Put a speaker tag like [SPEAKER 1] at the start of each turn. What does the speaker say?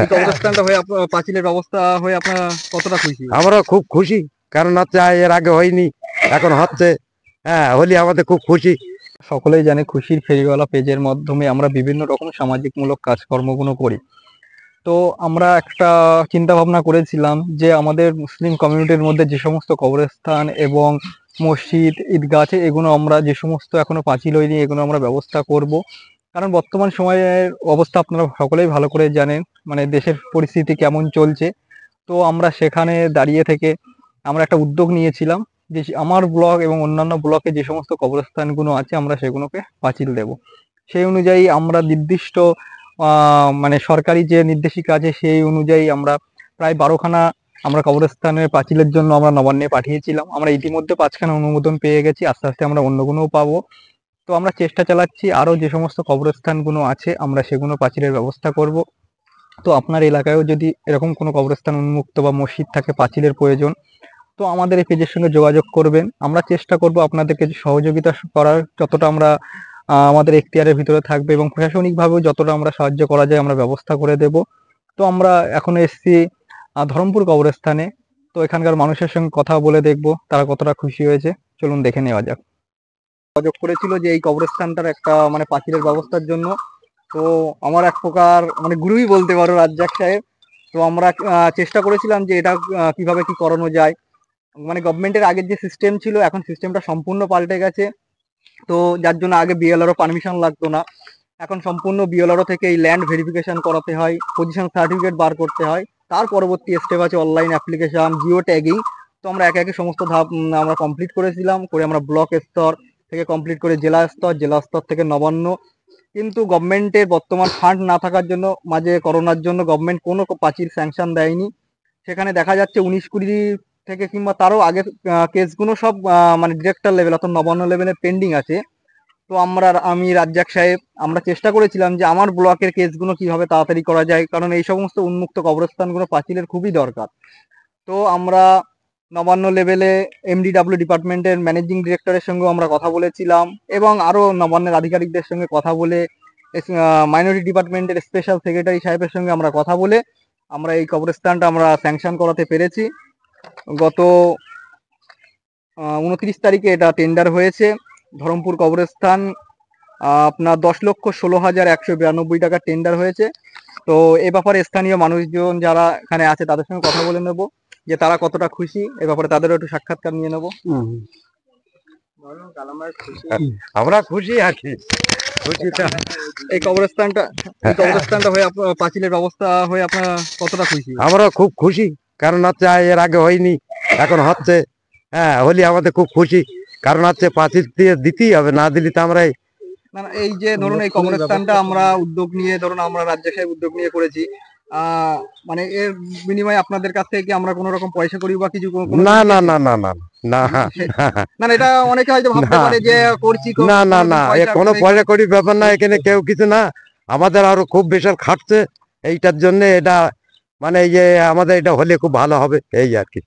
[SPEAKER 1] এই কবরস্থানটা হয়ে পাঁচিলের ব্যবস্থা হয়ে আপনারা কতটা খুশি?
[SPEAKER 2] আমরা খুব খুশি, কারণ হচ্ছে এর আগে হয়নি, এখন হচ্ছে। হ্যাঁ, হলি আমাদের খুব খুশি।
[SPEAKER 1] সকলেই জানে খুশির ফেরিওয়ালা পেজের মাধ্যমে আমরা বিভিন্ন রকম সামাজিকমূলক কাজকর্মগুলো করি। তো আমরা একটা চিন্তা ভাবনা করেছিলাম যে আমাদের মুসলিম কমিউনিটির মধ্যে যে সমস্ত কবরস্থান এবং মসজিদ, ঈদগাহ আছে, এগুলো আমরা যে সমস্ত এখনো পাঁচিল হয়নি, এগুলো আমরা ব্যবস্থা করব। কারণ বর্তমান সময়ের অবস্থা আপনারা সকলেই ভালো করে জানেন, মানে দেশের পরিস্থিতি কেমন চলছে। তো আমরা সেখানে দাঁড়িয়ে থেকে আমরা একটা উদ্যোগ নিয়েছিলাম যে আমার ব্লক এবং অন্যান্য ব্লকে যে সমস্ত কবরস্থানগুলো আছে আমরা সেগুলোকে পাঁচিল দেব। সেই অনুযায়ী আমরা নির্দিষ্ট মানে সরকারি যে নির্দেশিকা আছে সেই অনুযায়ী আমরা প্রায় 12খানা আমরা কবরস্থানের পাঁচিলের জন্য আমরা নবান্নে পাঠিয়েছিলাম। আমরা ইতিমধ্যে 5খানা অনুমোদন পেয়ে গেছি, আস্তে আস্তে আমরা অন্যগুলোও পাবো। তো আমরা চেষ্টা চালাচ্ছি আরো যে সমস্ত কবরস্থানগুলো আছে আমরা সেগুলো পাঁচিলের ব্যবস্থা করব। তো আপনার এলাকায়ও যদি এরকম কোনো কবরস্থান উন্মুক্ত বা মসজিদ থাকে পাঁচিলের প্রয়োজন, তো আমাদের এই পেজের সঙ্গে যোগাযোগ করবেন। আমরা চেষ্টা করব আপনাদেরকে সহযোগিতা করার, যতটা আমরা আমাদের এখতিয়ারের ভিতরে থাকবে, এবং প্রশাসনিকভাবেও যতটা আমরা সাহায্য করা যায় আমরা ব্যবস্থা করে দেব। তো আমরা এখন এসেছি ধরমপুর কবরস্থানে। তো এখানকার মানুষের সঙ্গে কথা বলে দেখব তারা কতটা খুশি হয়েছে। চলুন দেখে নেওয়া যাক। যোগাযোগ করেছিল যে এই কবরস্থানটার একটা মানে পাঁচিলের ব্যবস্থার জন্য। তো আমার এক প্রকার মানে গুরুই বলতে পারো রাজ্জাক সাহেব। তো আমরা চেষ্টা করেছিলাম যে এটা কিভাবে কি করানো যায়। মানে গভর্নমেন্টের আগের যে সিস্টেম ছিল এখন সিস্টেমটা সম্পূর্ণ পাল্টে গেছে। তো যার জন্য আগে বিএলআরও পারমিশন লাগতো না, এখন সম্পূর্ণ বিএলআরও থেকে এই ল্যান্ড ভেরিফিকেশন করাতে হয়, পজিশন সার্টিফিকেট বার করতে হয়। তার পরবর্তী স্টেপ আছে অনলাইন অ্যাপ্লিকেশন, জিও ট্যাগিং। তো আমরা একে একে সমস্ত ধাপ আমরা কমপ্লিট করেছিলাম, করে আমরা ব্লক স্তর থেকে কমপ্লিট করে জেলা স্তর, জেলা স্তর থেকে নবান্ন। কিন্তু গভর্নমেন্টের বর্তমান ফান্ড না থাকার জন্য, মাঝে করোনার জন্য গভর্নমেন্ট কোনো পাঁচিল স্যাংশন দেয়নি। সেখানে দেখা যাচ্ছে 19-20 থেকে কিংবা তারও আগের কেসগুলো সব মানে ডিরেক্টর লেভেল অর্থাৎ নবান্ন লেভেলে পেন্ডিং আছে। তো আমি রাজ্জাক সাহেব আমরা চেষ্টা করেছিলাম যে আমার ব্লকের কেসগুলো কিভাবে তাড়াতাড়ি করা যায়, কারণ এই সমস্ত উন্মুক্ত কবরস্থানগুলো পাঁচিলের খুবই দরকার। তো আমরা নবান্ন লেভেলে এমডিডাব্লিউ ডিপার্টমেন্টের ম্যানেজিং ডিরেক্টরের সঙ্গেও আমরা কথা বলেছিলাম, এবং আরও নবান্নের আধিকারিকদের সঙ্গে কথা বলে, মাইনরিটি ডিপার্টমেন্টের স্পেশাল সেক্রেটারি সাহেবের সঙ্গে আমরা কথা বলে আমরা এই কবরস্থানটা আমরা স্যাংশন করাতে পেরেছি। গত 29 তারিখে এটা টেন্ডার হয়েছে। ধরমপুর কবরস্থান আপনার 10,16,192 টাকা টেন্ডার হয়েছে। তো এ ব্যাপারে স্থানীয় মানুষজন যারা এখানে আছে তাদের সঙ্গে কথা বলে নেব যে তারা কতটা খুশি, এ ব্যাপারে তাদেরও একটু সাক্ষাৎকার নিয়ে নেব।
[SPEAKER 2] আমরা খুশি আছি।
[SPEAKER 1] এই কবরস্থানটা হয়ে পাঁচিলের ব্যবস্থা হয়ে আপনারা কতটা খুশি?
[SPEAKER 2] আমরা খুব খুশি, কারণ হচ্ছে এর আগে হয়নি, এখন হচ্ছে। হ্যাঁ, হলি আমাদের খুব খুশি, কারণ হচ্ছে পাঁচিল দিয়ে দিতেই হবে, না দিলে তো আমরা
[SPEAKER 1] না না, এই যে ধরুন এই কবরস্থানটা আমরা উদ্যোগ নিয়ে, ধরুন আমরা রাজ্য সাহেব উদ্যোগ নিয়ে করেছি, মানে এর বিনিময়ে আপনাদের কাছ থেকে কি আমরা কোনো রকম পয়সা করি বা কিছু
[SPEAKER 2] না না না না না না
[SPEAKER 1] না, এটা অনেকে হয়তো ভাবতে পারে যে করছি
[SPEAKER 2] না না না, কোনো পয়সা করি ব্যাপার না, এখানে কেউ কিছু না। আমাদের আরো খুব বিশাল খাটছে এইটার জন্য। এটা মানে আমাদের এটা হলে খুব ভালো হবে এই আর কি।